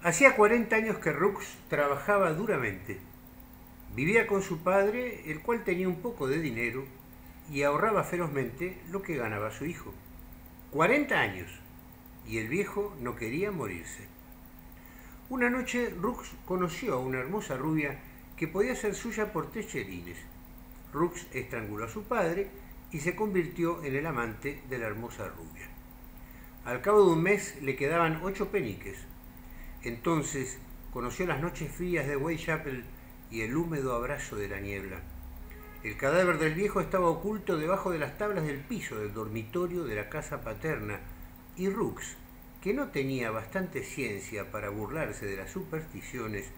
Hacía 40 años que Rux trabajaba duramente. Vivía con su padre, el cual tenía un poco de dinero y ahorraba ferozmente lo que ganaba su hijo. 40 años. Y el viejo no quería morirse. Una noche Rux conoció a una hermosa rubia que podía ser suya por 3 chelines. Rux estranguló a su padre y se convirtió en el amante de la hermosa rubia. Al cabo de un mes le quedaban 8 peniques. Entonces conoció las noches frías de Whitechapel y el húmedo abrazo de la niebla. El cadáver del viejo estaba oculto debajo de las tablas del piso del dormitorio de la casa paterna, y Rux, que no tenía bastante ciencia para burlarse de las supersticiones,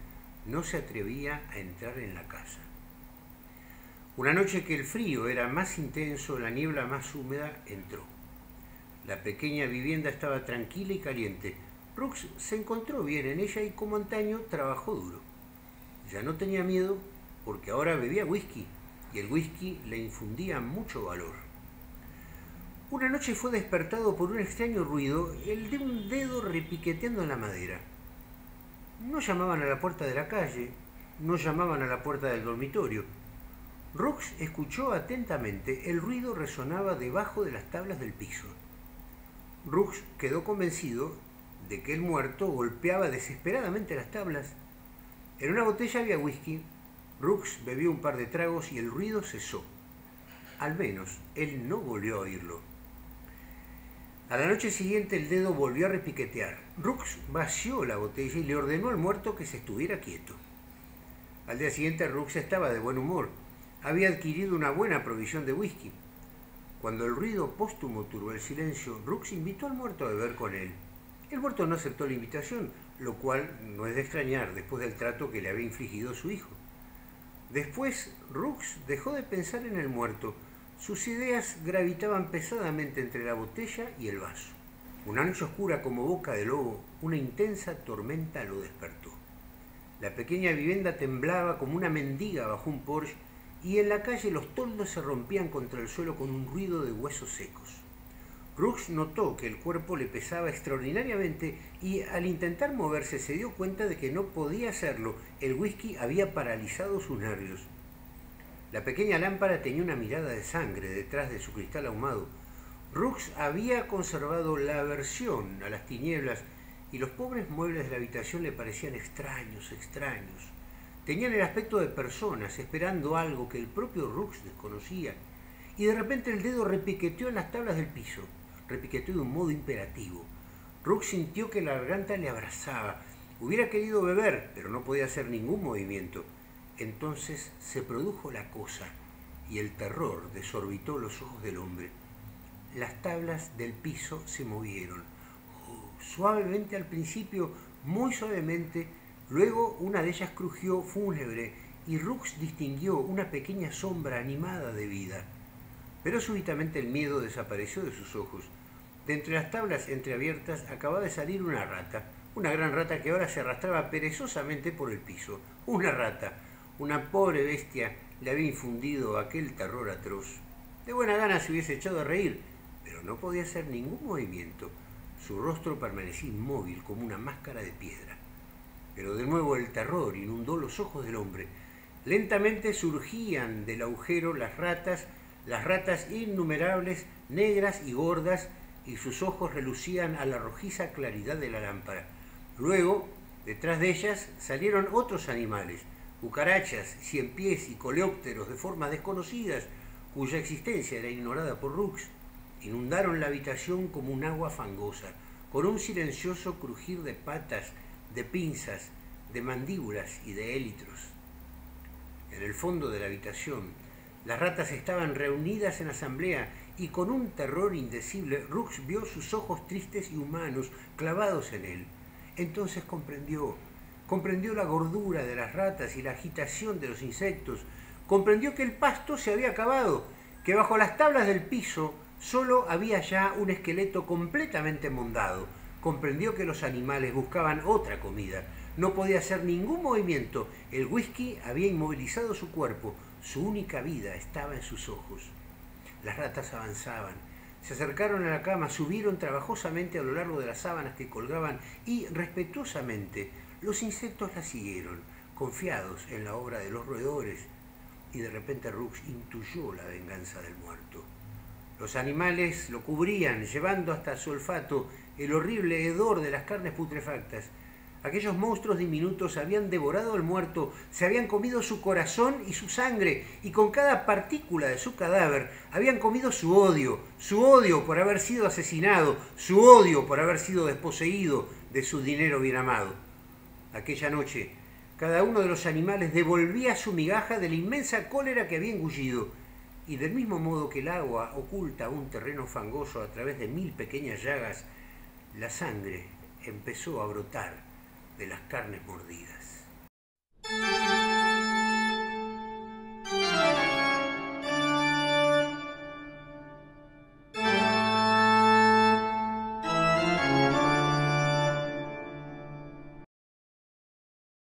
no se atrevía a entrar en la casa. Una noche que el frío era más intenso, la niebla más húmeda, entró. La pequeña vivienda estaba tranquila y caliente. Rux se encontró bien en ella y, como antaño, trabajó duro. Ya no tenía miedo porque ahora bebía whisky, y el whisky le infundía mucho valor. Una noche fue despertado por un extraño ruido, el de un dedo repiqueteando en la madera. No llamaban a la puerta de la calle, no llamaban a la puerta del dormitorio. Rux escuchó atentamente, el ruido resonaba debajo de las tablas del piso. Rux quedó convencido de que el muerto golpeaba desesperadamente las tablas. En una botella había whisky. Rux bebió un par de tragos y el ruido cesó. Al menos él no volvió a oírlo. A la noche siguiente el dedo volvió a repiquetear. Rux vació la botella y le ordenó al muerto que se estuviera quieto. Al día siguiente Rux estaba de buen humor. Había adquirido una buena provisión de whisky. Cuando el ruido póstumo turbó el silencio, Rux invitó al muerto a beber con él. El muerto no aceptó la invitación, lo cual no es de extrañar después del trato que le había infligido su hijo. Después, Rux dejó de pensar en el muerto. Sus ideas gravitaban pesadamente entre la botella y el vaso. Una noche oscura como boca de lobo, una intensa tormenta lo despertó. La pequeña vivienda temblaba como una mendiga bajo un porche y en la calle los toldos se rompían contra el suelo con un ruido de huesos secos. Rux notó que el cuerpo le pesaba extraordinariamente y al intentar moverse se dio cuenta de que no podía hacerlo. El whisky había paralizado sus nervios. La pequeña lámpara tenía una mirada de sangre detrás de su cristal ahumado. Rux había conservado la aversión a las tinieblas y los pobres muebles de la habitación le parecían extraños. Tenían el aspecto de personas esperando algo que el propio Rux desconocía. Y de repente el dedo repiqueteó en las tablas del piso. Repiqueteó de un modo imperativo. Rux sintió que la garganta le abrazaba. Hubiera querido beber, pero no podía hacer ningún movimiento. Entonces se produjo la cosa, y el terror desorbitó los ojos del hombre. Las tablas del piso se movieron. Suavemente al principio, muy suavemente. Luego una de ellas crujió fúnebre, y Rux distinguió una pequeña sombra animada de vida. Pero súbitamente el miedo desapareció de sus ojos. De entre las tablas entreabiertas acababa de salir una rata, una gran rata que ahora se arrastraba perezosamente por el piso. Una rata, una pobre bestia, le había infundido aquel terror atroz. De buena gana se hubiese echado a reír, pero no podía hacer ningún movimiento. Su rostro permanecía inmóvil como una máscara de piedra. Pero de nuevo el terror inundó los ojos del hombre. Lentamente surgían del agujero las ratas innumerables, negras y gordas, y sus ojos relucían a la rojiza claridad de la lámpara. Luego, detrás de ellas, salieron otros animales, cucarachas, ciempiés y coleópteros de formas desconocidas, cuya existencia era ignorada por Rux. Inundaron la habitación como un agua fangosa, con un silencioso crujir de patas, de pinzas, de mandíbulas y de élitros. En el fondo de la habitación, las ratas estaban reunidas en asamblea y con un terror indecible Rux vio sus ojos tristes y humanos clavados en él. Entonces comprendió la gordura de las ratas y la agitación de los insectos. Comprendió que el pasto se había acabado, que bajo las tablas del piso solo había ya un esqueleto completamente mondado. Comprendió que los animales buscaban otra comida. No podía hacer ningún movimiento. El whisky había inmovilizado su cuerpo. Su única vida estaba en sus ojos. Las ratas avanzaban. Se acercaron a la cama, subieron trabajosamente a lo largo de las sábanas que colgaban y, respetuosamente, los insectos la siguieron, confiados en la obra de los roedores, y de repente Rux intuyó la venganza del muerto. Los animales lo cubrían, llevando hasta su olfato el horrible hedor de las carnes putrefactas. Aquellos monstruos diminutos habían devorado al muerto, se habían comido su corazón y su sangre, y con cada partícula de su cadáver habían comido su odio por haber sido asesinado, su odio por haber sido desposeído de su dinero bien amado. Aquella noche, cada uno de los animales devolvía su migaja de la inmensa cólera que había engullido, y del mismo modo que el agua oculta un terreno fangoso a través de 1000 pequeñas llagas, la sangre empezó a brotar de las carnes mordidas.